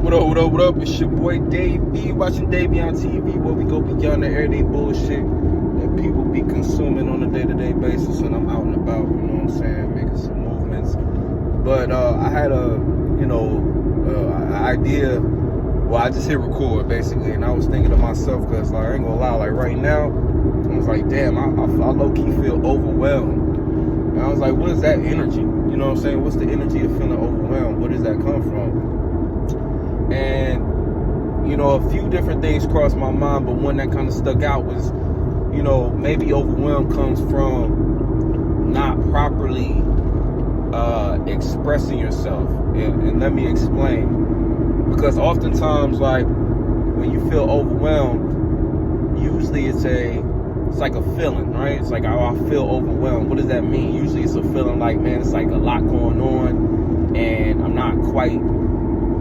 What up, what up, what up? It's your boy Dave B. Watching DaveBeyondTV, where we go beyond the everyday bullshit that people be consuming on a day-to-day basis. And I'm out and about, you know what I'm saying, making some movements. But I had an idea. Well, I just hit record basically, and I was thinking to myself, because like, I ain't gonna lie, like right now, I was like, damn, I low-key feel overwhelmed. And I was like, what is that energy? You know what I'm saying? What's the energy of feeling overwhelmed? Where does that come from? And, you know, a few different things crossed my mind, but one that kind of stuck out was, you know, maybe overwhelm comes from not properly expressing yourself. And let me explain. Because oftentimes, like, when you feel overwhelmed, usually it's like a feeling, right? It's like, oh, I feel overwhelmed. What does that mean? Usually it's a feeling like, man, it's like a lot going on, and I'm not quite...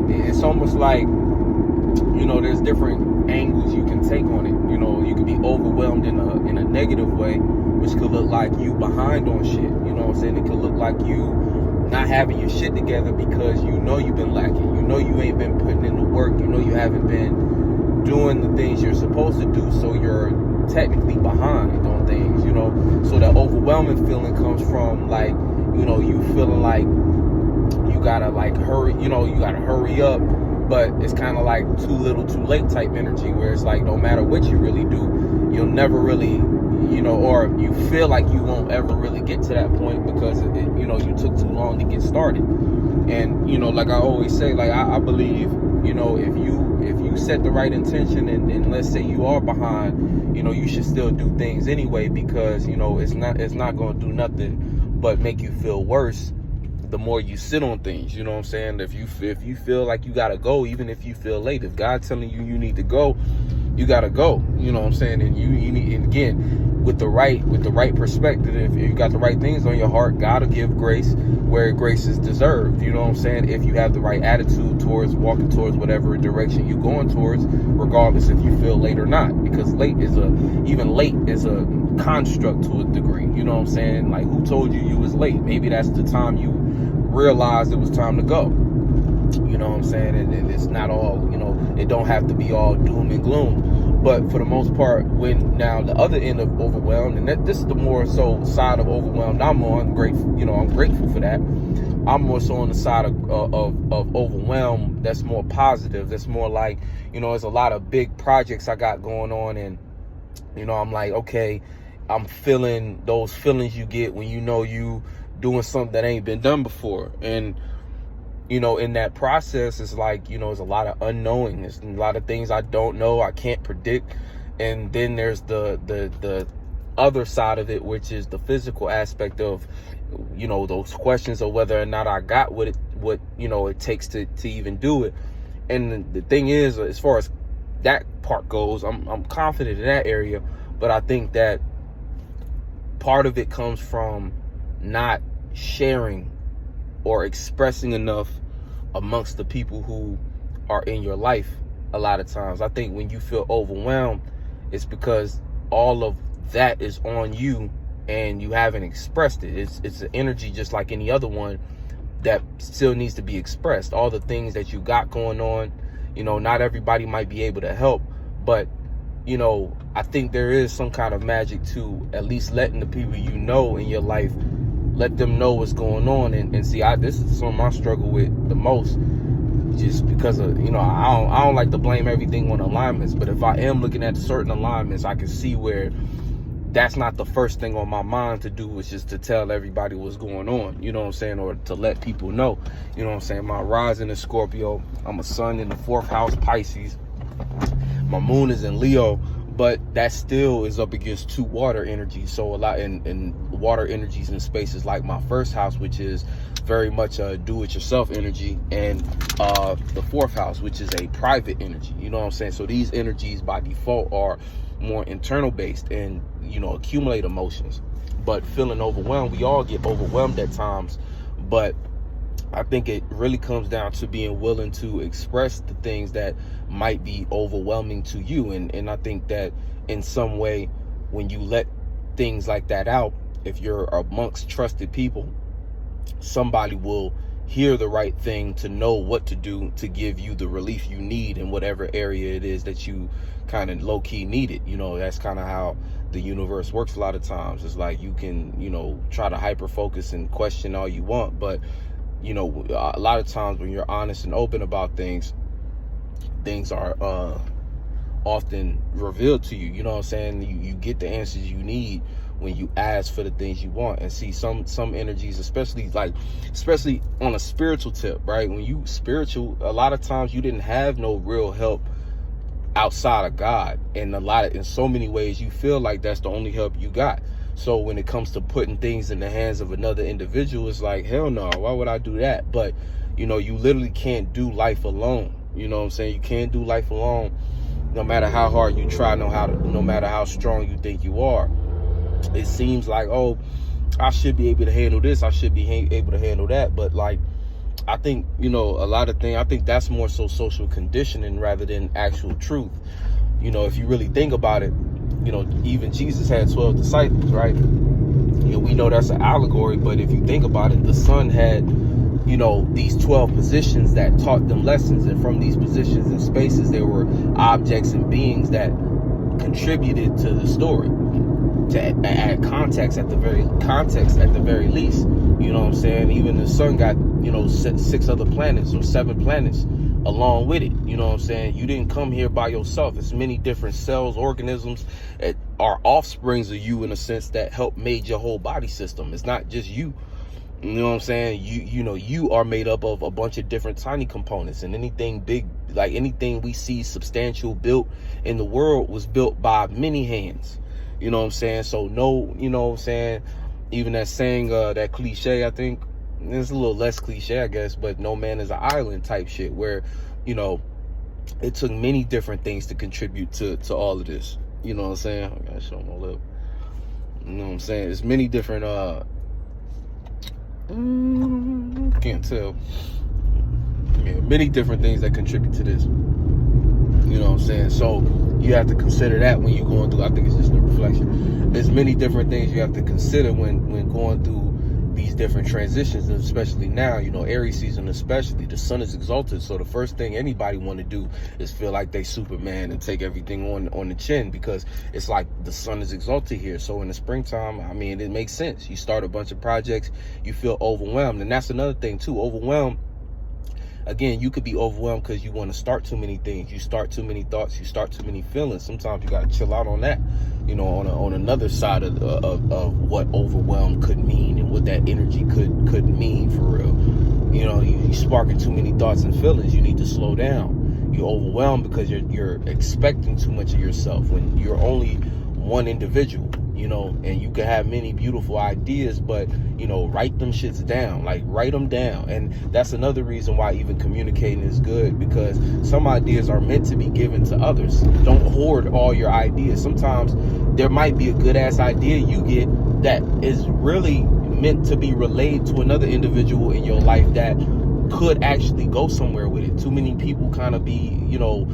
It's almost like, you know, there's different angles you can take on it. You know, you could be overwhelmed in a negative way, which could look like you behind on shit. You know what I'm saying? It could look like you not having your shit together because you know you've been lacking. You know you ain't been putting in the work. You know you haven't been doing the things you're supposed to do, so you're technically behind on things, you know. So that overwhelming feeling comes from, like, you know, you feeling like you gotta like hurry, you know, you gotta hurry up, but it's kind of like too little too late type energy, where it's like no matter what you really do, you'll never really, you know, or you feel like you won't ever really get to that point because you know, you took too long to get started. And, you know, like I always say, like I believe, you know, if you set the right intention, and let's say you are behind, you know, you should still do things anyway, because, you know, it's not going to do nothing but make you feel worse the more you sit on things. You know what I'm saying? If you feel like you gotta go, even if you feel late, if God's telling you you need to go, you gotta go. You know what I'm saying? And you need, and again, with the right perspective, if you got the right things on your heart, God will give grace where grace is deserved. You know what I'm saying? If you have the right attitude towards walking towards whatever direction you're going towards, regardless if you feel late or not, because even late is a construct to a degree. You know what I'm saying? Like, who told you was late? Maybe that's the time you realized it was time to go. You know what I'm saying? And it's not all, you know, it don't have to be all doom and gloom. But for the most part, when now the other end of overwhelmed, and this is the more so side of overwhelmed I'm on, grateful, you know, I'm grateful for that. I'm more so on the side of overwhelmed that's more positive. That's more like, you know, there's a lot of big projects I got going on, and, you know, I'm like, okay, I'm feeling those feelings you get when you know you doing something that ain't been done before. And, you know, in that process, it's like, you know, there's a lot of unknowing. There's a lot of things I don't know, I can't predict. And then there's the other side of it, which is the physical aspect of, you know, those questions of whether or not I got what you know it takes to even do it. And the thing is, as far as that part goes, I'm confident in that area, but I think that part of it comes from not sharing or expressing enough amongst the people who are in your life. A lot of times I think when you feel overwhelmed, it's because all of that is on you and you haven't expressed it. It's an energy just like any other one that still needs to be expressed. All the things that you got going on, you know, not everybody might be able to help, but, you know, I think there is some kind of magic to at least letting the people you know in your life, let them know what's going on. And see, this is something I struggle with the most, just because of, you know, I don't like to blame everything on alignments, but if I am looking at certain alignments, I can see where that's not the first thing on my mind to do, is just to tell everybody what's going on, you know what I'm saying, or to let people know, you know what I'm saying. My rising is Scorpio, I'm a sun in the 4th house, Pisces, my moon is in Leo, but that still is up against 2 water energies. So a lot in water energies in spaces like my 1st house, which is very much a do-it-yourself energy, and the 4th house, which is a private energy. You know what I'm saying? So these energies by default are more internal based and, you know, accumulate emotions. But feeling overwhelmed, we all get overwhelmed at times, but I think it really comes down to being willing to express the things that might be overwhelming to you. And I think that in some way, when you let things like that out, if you're amongst trusted people, somebody will hear the right thing, to know what to do to give you the relief you need in whatever area it is that you kind of low-key need it. You know, that's kind of how the universe works a lot of times. It's like you can, you know, try to hyper focus and question all you want, but you know, a lot of times when you're honest and open about things are often revealed to you. You know what I'm saying? You get the answers you need when you ask for the things you want. And see, some energies, especially on a spiritual tip, right? When you spiritual, a lot of times you didn't have no real help outside of God, and in so many ways you feel like that's the only help you got. So when it comes to putting things in the hands of another individual, it's like, hell no, why would I do that? But you know, you literally can't do life alone. You know what I'm saying? You can't do life alone, no matter how hard you try, no matter how strong you think you are. It seems like, oh, I should be able to handle this, I should be able to handle that. But like, I think, you know, a lot of things, I think that's more so social conditioning rather than actual truth. You know, if you really think about it, you know, even Jesus had 12 disciples, right? You know, we know that's an allegory, but if you think about it, the Son had, you know, these 12 positions that taught them lessons, and from these positions and spaces, there were objects and beings that contributed to the story, to add context at the very least. You know what I'm saying? Even the Sun got, you know, 6 other planets or 7 planets along with it. You know what I'm saying? You didn't come here by yourself. It's many different cells, organisms that are offsprings of you, in a sense, that help made your whole body system. It's not just you. You know what I'm saying? You know, you are made up of a bunch of different tiny components, and anything big, like anything we see substantial built in the world, was built by many hands. You know what I'm saying? So no, you know what I'm saying? Even that saying, that cliche, I think it's a little less cliche, I guess, but no man is an island type shit, where, you know, it took many different things to contribute to all of this. You know what I'm saying? I gotta show my lip. You know what I'm saying? There's many different, can't tell. Yeah, many different things that contribute to this. You know what I'm saying? So you have to consider that when you're going through, I think it's just a reflection. There's many different things you have to consider when going through these different transitions, and especially now, you know, Aries season especially, the sun is exalted. So the first thing anybody want to do is feel like they Superman and take everything on the chin, because it's like the sun is exalted here. So in the springtime, I mean, it makes sense. You start a bunch of projects, you feel overwhelmed. And that's another thing too, overwhelmed. Again, you could be overwhelmed because you want to start too many things. You start too many thoughts. You start too many feelings. Sometimes you got to chill out on that. You know, on another side of what overwhelm could mean, and what that energy could mean for real. You know, you sparking too many thoughts and feelings. You need to slow down. You're overwhelmed because you're expecting too much of yourself, when you're only one individual. You know, and you can have many beautiful ideas, but, you know, write them shits down, like write them down. And that's another reason why even communicating is good, because some ideas are meant to be given to others. Don't hoard all your ideas. Sometimes there might be a good ass idea you get that is really meant to be relayed to another individual in your life that could actually go somewhere with it. Too many people kind of be, you know,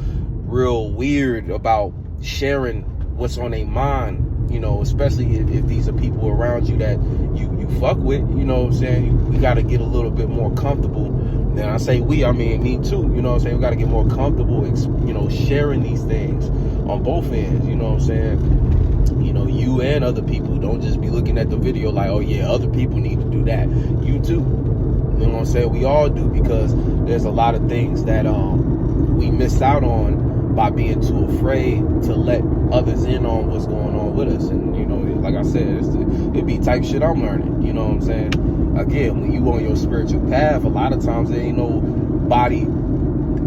real weird about sharing what's on their mind. You know, especially if these are people around you that you fuck with. You know what I'm saying? We got to get a little bit more comfortable. And I say we, I mean me too. You know what I'm saying? We got to get more comfortable, you know, sharing these things on both ends. You know what I'm saying? You know, you and other people. Don't just be looking at the video like, oh yeah, other people need to do that. You too. You know what I'm saying? We all do, because there's a lot of things that we miss out on by being too afraid to let others in on what's going on with us. And, you know, like I said, it be type shit I'm learning. You know what I'm saying? Again, when you on your spiritual path, a lot of times there ain't nobody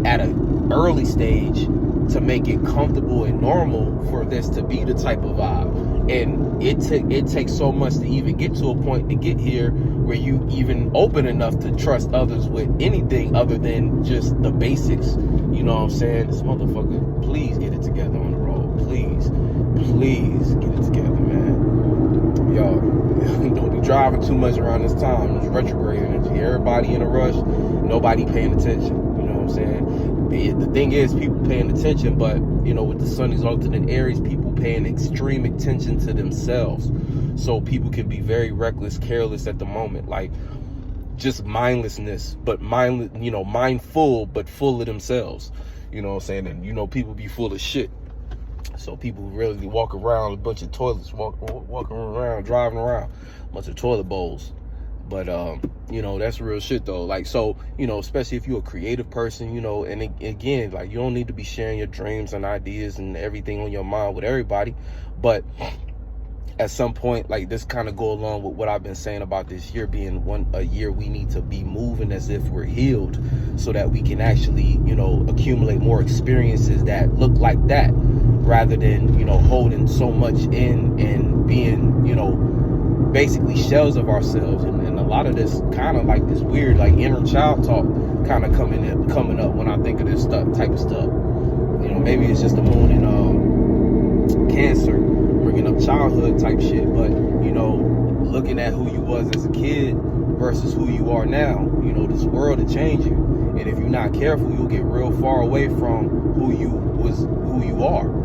at an early stage to make it comfortable and normal for this to be the type of vibe. And it takes so much to even get to a point to get here where you even open enough to trust others with anything other than just the basics. You know what I'm saying? This motherfucker, please get it together on the road. Please get it together, man. Yo, don't be driving too much around this time. It's retrograde energy. Everybody in a rush, nobody paying attention. You know what I'm saying? The thing is, people paying attention, but, you know, with the sun exalted in Aries, people paying extreme attention to themselves. So people can be very reckless, careless at the moment. Like, just mindlessness, but mindful, but full of themselves. You know what I'm saying? And, you know, people be full of shit. So people really walk around a bunch of toilets, walking around, driving around, a bunch of toilet bowls. But, you know, that's real shit, though. Like, so, you know, especially if you're a creative person, you know, and again, like, you don't need to be sharing your dreams and ideas and everything on your mind with everybody. But at some point, like, this kind of go along with what I've been saying about this year being a year we need to be moving as if we're healed, so that we can actually, you know, accumulate more experiences that look like that, rather than, you know, holding so much in and being, you know, basically shells of ourselves. And a lot of this kind of like this weird like inner child talk kind of coming up when I think of this type of stuff. You know, maybe it's just the moon in Cancer bringing up childhood type shit, but, you know, looking at who you was as a kid versus who you are now. You know, this world is changing, and if you're not careful, you'll get real far away from who you are.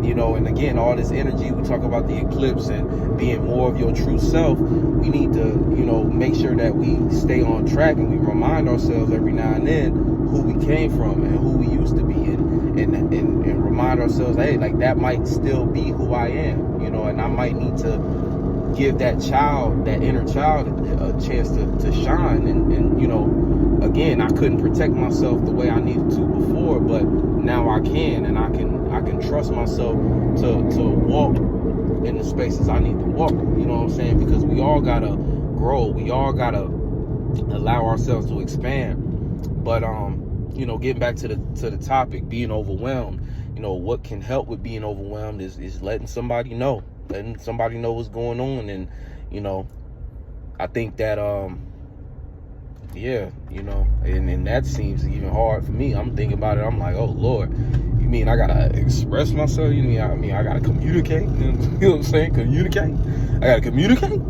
You know, and again, all this energy, we talk about the eclipse and being more of your true self. We need to, you know, make sure that we stay on track, and we remind ourselves every now and then who we came from and who we used to be, and remind ourselves, hey, like, that might still be who I am, you know, and I might need to give that inner child a chance to shine. And you know, again, I couldn't protect myself the way I needed to before, but now I can, and I can trust myself to walk in the spaces I need to walk. You know what I'm saying? Because we all gotta grow. We all gotta allow ourselves to expand. But you know, getting back to the topic, being overwhelmed. You know, what can help with being overwhelmed is letting somebody know what's going on. And, you know, I think that yeah, you know, and that seems even hard for me. I'm thinking about it. I'm like, oh Lord, you mean I gotta express myself? You mean I gotta communicate? You know what I'm saying? Communicate? I gotta communicate?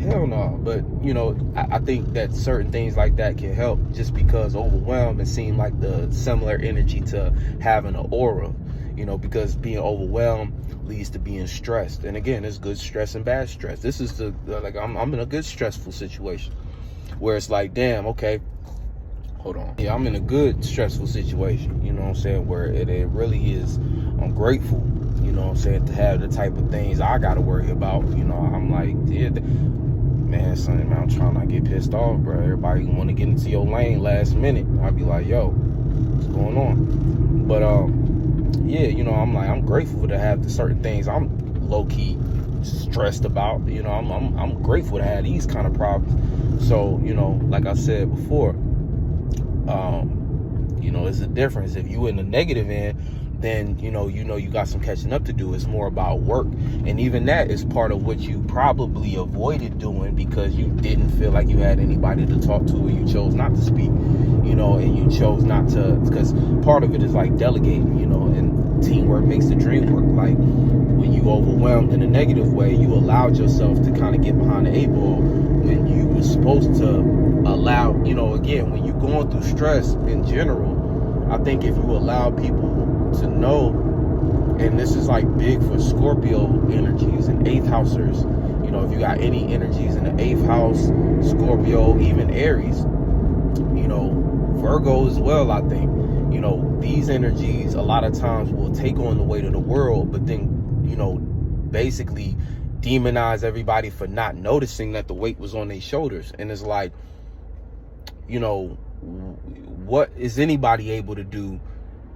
Hell no. But, you know, I think that certain things like that can help, just because overwhelmed, it seems like the similar energy to having an aura. You know, because being overwhelmed leads to being stressed. And again, there's good stress and bad stress. This is like I'm in a good stressful situation, where it's like, damn, okay, hold on. Yeah, I'm in a good stressful situation, you know what I'm saying, where it really is, I'm grateful, you know what I'm saying, to have the type of things I got to worry about. You know, I'm like, yeah, man, son, man, I'm trying not to get pissed off, bro. Everybody want to get into your lane last minute. I'll be like, yo, what's going on? But, yeah, you know, I'm like, I'm grateful to have the certain things I'm low-key stressed about. You know, I'm grateful to have these kind of problems. So, you know, like I said before, you know, there's a difference. If you in the negative end, then you got some catching up to do. It's more about work, and even that is part of what you probably avoided doing because you didn't feel like you had anybody to talk to, or you chose not to speak, you know, and you chose not to, because part of it is like delegating, you know, and teamwork makes the dream work. Like, when you overwhelmed in a negative way, you allowed yourself to kind of get behind the eight ball when you were supposed to allow, you know, again, when you're going through stress in general, I think if you allow people to know, and this is like big for Scorpio energies and 8th housers, you know, if you got any energies in the 8th house, Scorpio, even Aries, you know, Virgo as well, I think, you know, these energies a lot of times will take on the weight of the world, but then, you know, basically demonize everybody for not noticing that the weight was on their shoulders. And it's like, you know, what is anybody able to do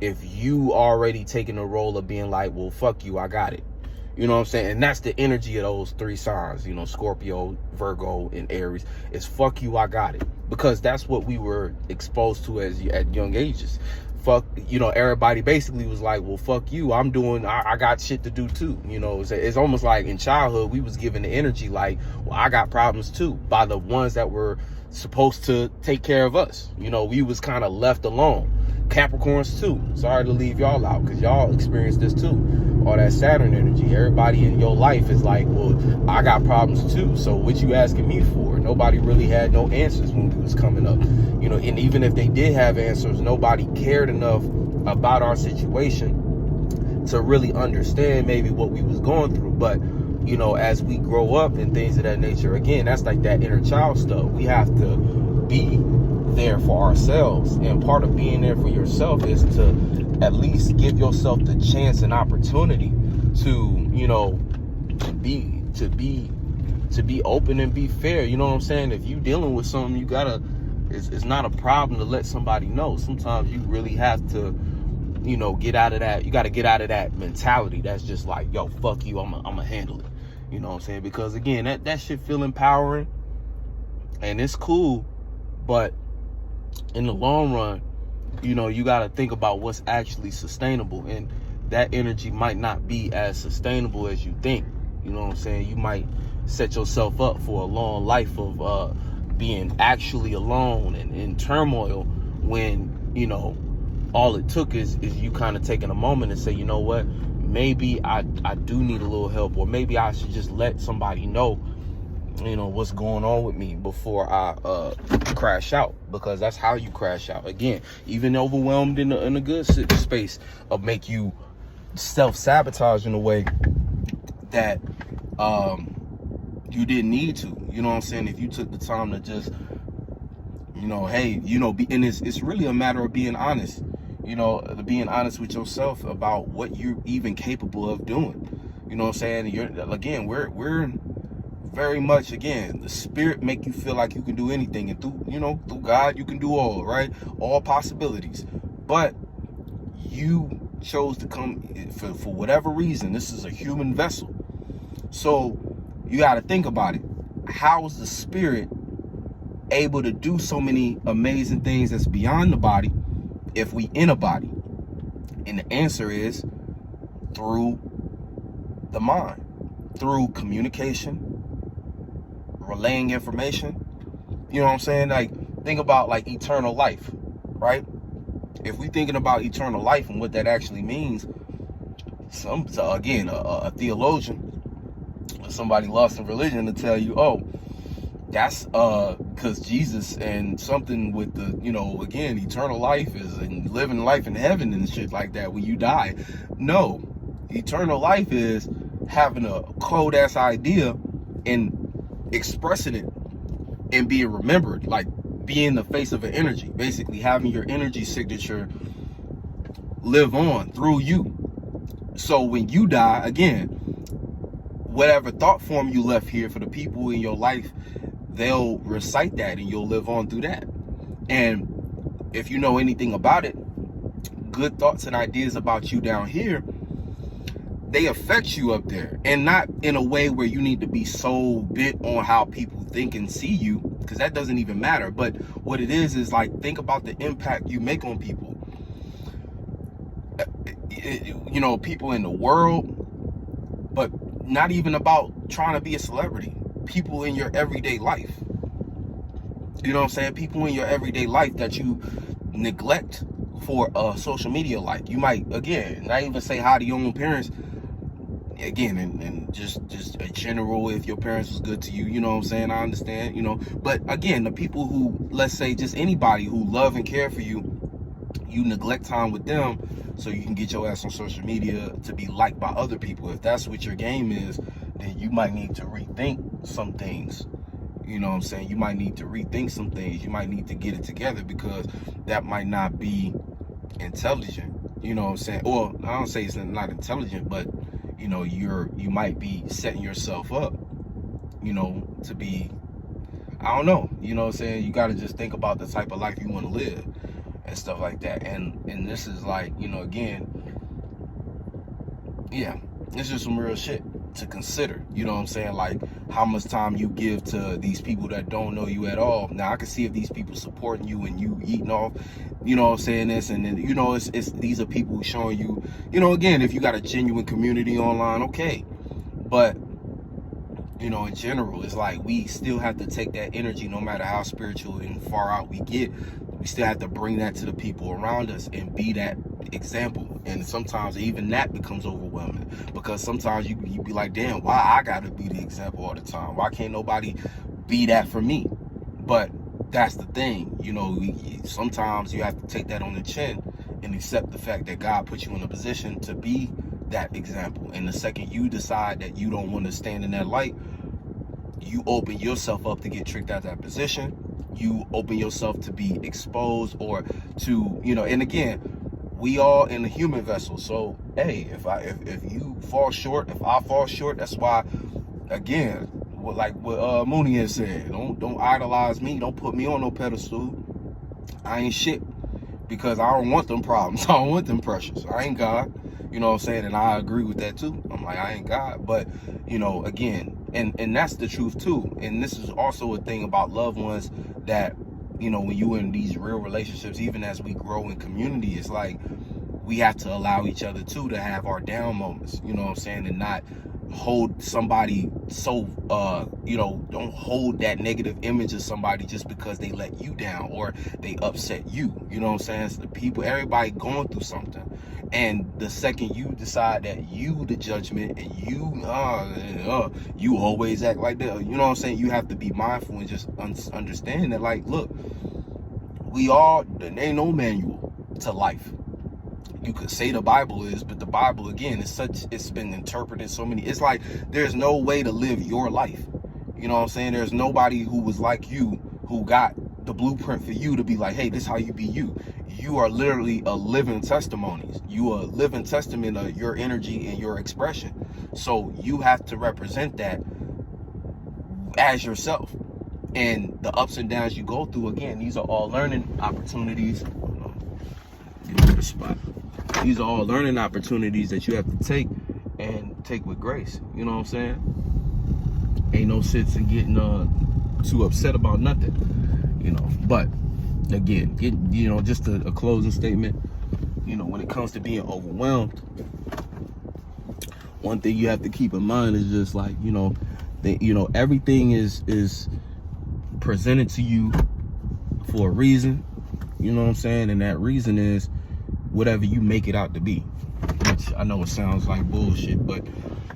if you already taking the role of being like, well, fuck you, I got it? You know what I'm saying? And that's the energy of those three signs, you know, Scorpio, Virgo, and Aries, is fuck you, I got it. Because that's what we were exposed to at young ages. Fuck, you know, everybody basically was like, well, fuck you, I got shit to do too. You know, it's almost like in childhood, we was given the energy like, well, I got problems too, by the ones that were supposed to take care of us. You know, we was kind of left alone. Capricorns too. Sorry to leave y'all out, because y'all experienced this too. All that Saturn energy. Everybody in your life is like, well, I got problems too, so what you asking me for? Nobody really had no answers when we was coming up. You know, and even if they did have answers, nobody cared enough about our situation to really understand maybe what we was going through. But, you know, as we grow up and things of that nature, again, that's like that inner child stuff. We have to be there for ourselves. And part of being there for yourself is to at least give yourself the chance and opportunity to, you know, to be open and be fair. You know what I'm saying? If you dealing with something, you gotta, it's not a problem to let somebody know. Sometimes you really have to, you know, get out of that. You got to get out of that mentality that's just like, yo, fuck you, I'm gonna handle it. You know what I'm saying? Because again, that shit feel empowering and it's cool, but in the long run, you know, you got to think about what's actually sustainable, and that energy might not be as sustainable as you think. You know what I'm saying? You might set yourself up for a long life of being actually alone and in turmoil, when, you know, all it took is you kind of taking a moment and say, you know what, maybe I do need a little help, or maybe I should just let somebody know, you know, what's going on with me before I crash out. Because that's how you crash out. Again, even overwhelmed in a good space of make you self-sabotage in a way that you didn't need to. You know what I'm saying? If you took the time to just, you know, hey, you know, and it's really a matter of being honest. You know, being honest with yourself about what you're even capable of doing. You know what I'm saying? We're very much, again, the spirit make you feel like you can do anything, and through God you can do all, right? All possibilities. But you chose to come for whatever reason. This is a human vessel. So you got to think about it. How is the spirit able to do so many amazing things that's beyond the body if we in a body? And the answer is through the mind, through communication, relaying information. You know what I'm saying? Like, think about like eternal life, right? If we thinking about eternal life and what that actually means, a theologian or somebody lost in religion to tell you, oh, that's because Jesus and something with the, you know, again, eternal life is and living life in heaven and shit like that when you die. No, eternal life is having a cold ass idea and expressing it and being remembered, like being the face of an energy, basically having your energy signature live on through you. So when you die, again, whatever thought form you left here for the people in your life, they'll recite that and you'll live on through that. And if you know anything about it, good thoughts and ideas about you down here, they affect you up there, and not in a way where you need to be so bent on how people think and see you, because that doesn't even matter. But what it is like, think about the impact you make on people. You know, people in the world, but not even about trying to be a celebrity. People in your everyday life. You know what I'm saying? People in your everyday life that you neglect for a social media life. You might, again, not even say hi to your own parents. Again, and just a general, if your parents was good to you, you know what I'm saying? I understand, you know. But again, the people who, let's say just anybody who love and care for you, you neglect time with them so you can get your ass on social media to be liked by other people. If that's what your game is, then you might need to rethink some things. You know what I'm saying? You might need to rethink some things. You might need to get it together, because that might not be intelligent. You know what I'm saying? Or I don't say it's not intelligent, but you know, you might be setting yourself up, you know, to be, I don't know, you know what I'm saying? You got to just think about the type of life you want to live and stuff like that. And this is like, you know, again, yeah, it's just some real shit to consider. You know what I'm saying? Like, how much time you give to these people that don't know you at all. Now, I can see if these people supporting you and you eating off, you know what I'm saying, this, and then, you know, it's these are people showing you, you know, again, if you got a genuine community online, okay. But, you know, in general, it's like we still have to take that energy, no matter how spiritual and far out we get. We still have to bring that to the people around us and be that example. And sometimes even that becomes overwhelming, because sometimes you be like, damn, why I gotta be the example all the time? Why can't nobody be that for me? But that's the thing, you know, sometimes you have to take that on the chin and accept the fact that God put you in a position to be that example. And the second you decide that you don't want to stand in that light, you open yourself up to get tricked out of that position, you open yourself to be exposed or to, and again, we all in a human vessel. So hey, if you fall short, if I fall short, that's why, again, like what Mooney has said, don't idolize me, don't put me on no pedestal. I ain't shit, because I don't want them problems. I don't want them pressures. I ain't God. You know what I'm saying? And I agree with that too. I'm like, I ain't God. But, again, and that's the truth too. And this is also a thing about loved ones that, when you in these real relationships, even as we grow in community, it's like we have to allow each other too to have our down moments, you know what I'm saying? And not hold somebody so, don't hold that negative image of somebody just because they let you down or they upset you. You know what I'm saying? It's the people, everybody going through something. And the second you decide that you the judgment and you always act like that, you know what I'm saying? You have to be mindful and just understand that, like, look, there ain't no manual to life. You could say the Bible is, but the Bible, again, it's been interpreted so many. It's like there's no way to live your life. You know what I'm saying? There's nobody who was like you who got the blueprint for you to be like, hey, this is how you be you. You are literally a living testimony. You are a living testament of your energy and your expression. So you have to represent that as yourself. And the ups and downs you go through, again, these are all learning opportunities. These are all learning opportunities that you have to take, and take with grace. You know what I'm saying? Ain't no sense in getting too upset about nothing, But again, just a closing statement. When it comes to being overwhelmed, one thing you have to keep in mind is just like, everything is presented to you for a reason. You know what I'm saying? And that reason is whatever you make it out to be. Which I know it sounds like bullshit, but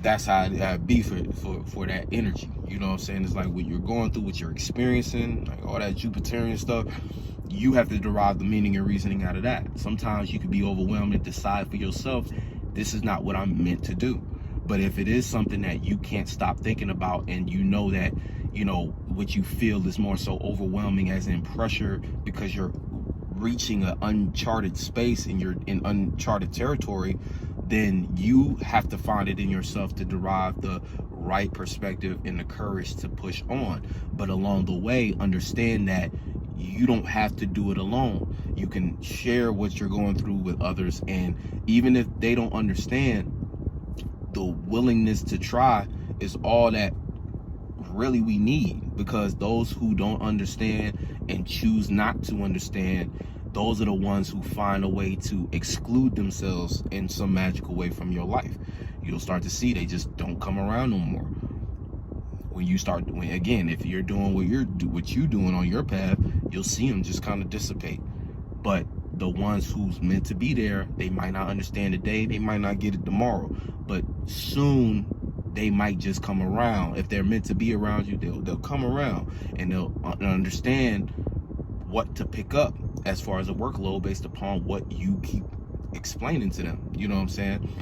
that's how it be for that energy. You know what I'm saying? It's like what you're going through, what you're experiencing, like all that Jupiterian stuff. You have to derive the meaning and reasoning out of that. Sometimes you could be overwhelmed and decide for yourself, this is not what I'm meant to do. But if it is something that you can't stop thinking about, and you know that, what you feel is more so overwhelming, as in pressure, because you're reaching an uncharted space and you're in uncharted territory, then you have to find it in yourself to derive the right perspective and the courage to push on. But along the way, understand that you don't have to do it alone. You can share what you're going through with others, and even if they don't understand, the willingness to try is all that really we need, because those who don't understand and choose not to understand, those are the ones who find a way to exclude themselves in some magical way from your life. You'll start to see they just don't come around no more. Again, if you're doing what you're doing on your path, you'll see them just kind of dissipate. But the ones who's meant to be there, they might not understand today, they might not get it tomorrow, but soon they might just come around. If they're meant to be around you, they'll come around, and they'll understand what to pick up as far as a workload based upon what you keep explaining to them. You know what I'm saying?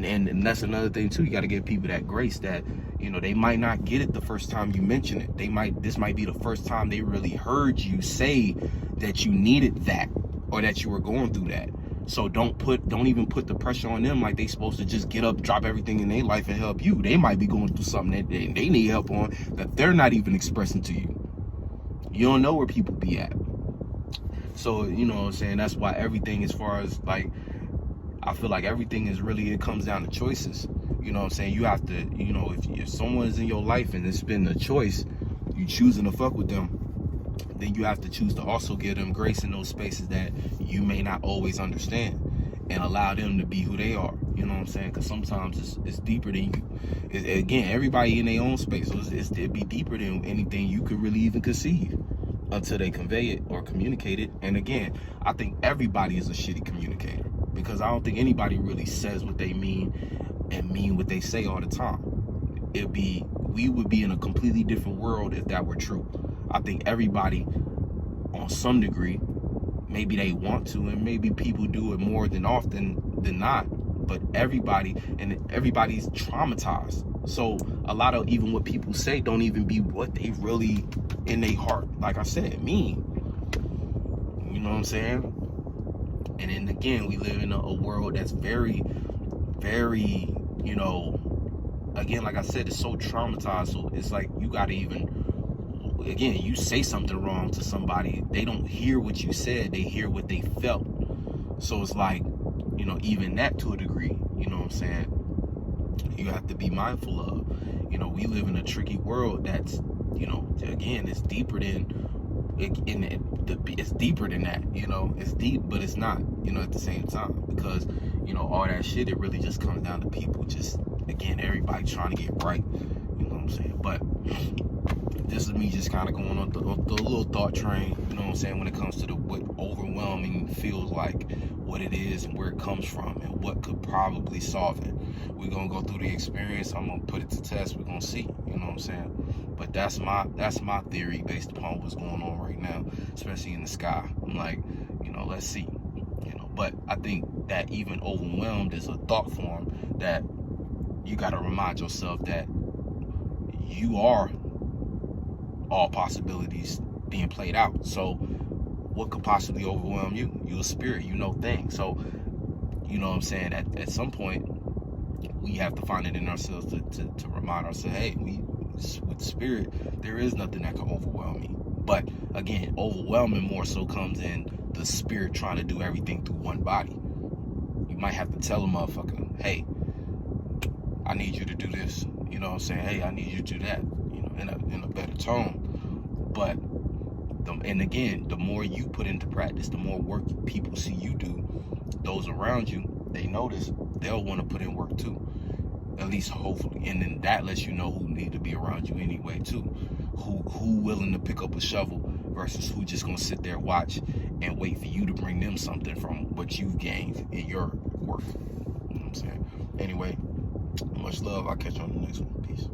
And that's another thing too. You got to give people that grace that, they might not get it the first time you mention it. This might be the first time they really heard you say that you needed that, or that you were going through that. So don't even put the pressure on them like they supposed to just get up, drop everything in their life and help you. They might be going through something that they need help on that they're not even expressing to you. You don't know where people be at. So, you know what I'm saying? That's why everything, as far as like, I feel like everything is really, it comes down to choices. You know what I'm saying? You have to, if someone is in your life and it's been a choice, you choosing to fuck with them, then you have to choose to also give them grace in those spaces that you may not always understand, and allow them to be who they are. You know what I'm saying? Because sometimes it's deeper than you. Again, everybody in their own space. So it'd be deeper than anything you could really even conceive until they convey it or communicate it. And again, I think everybody is a shitty communicator, because I don't think anybody really says what they mean and mean what they say all the time. We would be in a completely different world if that were true. I think everybody, on some degree, maybe they want to, and maybe people do it more than often than not, but everybody's traumatized. So a lot of even what people say don't even be what they really in their heart, like I said, mean. You know what I'm saying? And then again, we live in a world that's very, very, you know, again, like I said, it's so traumatized. So it's like you gotta even, again, you say something wrong to somebody, they don't hear what you said, they hear what they felt. So it's like, you know, even that to a degree, you know what I'm saying, you have to be mindful of. You know, we live in a tricky world that's, you know, again, it's deeper than it's deeper than that. You know, it's deep, but it's not, you know, at the same time, because, you know, all that shit, it really just comes down to people just, again, everybody trying to get right. You know what I'm saying? But this is me just kind of going on the little thought train, you know what I'm saying, when it comes to what overwhelming feels like, what it is and where it comes from, and what could probably solve it. We're gonna go through the experience, I'm gonna put it to test, we're gonna see, you know what I'm saying? But that's my theory based upon what's going on right now, especially in the sky. I'm like, you know, let's see. You know, but I think that even overwhelmed is a thought form that you gotta remind yourself that you are all possibilities being played out. So what could possibly overwhelm you? You're a spirit, you know things. So, you know what I'm saying, at some point we have to find it in ourselves to remind ourselves, hey, with spirit, there is nothing that can overwhelm me. But again, overwhelming more so comes in the spirit trying to do everything through one body. You might have to tell a motherfucker, hey, I need you to do this. You know what I'm saying? Hey, I need you to do that. You know, in a better tone. But and again, the more you put into practice, the more work people see you do, those around you, they notice, they'll want to put in work too. At least hopefully. And then that lets you know who need to be around you anyway too. Who willing to pick up a shovel versus who just gonna sit there, watch, and wait for you to bring them something from what you've gained in your worth. You know what I'm saying? Anyway, much love. I'll catch you on the next one. Peace.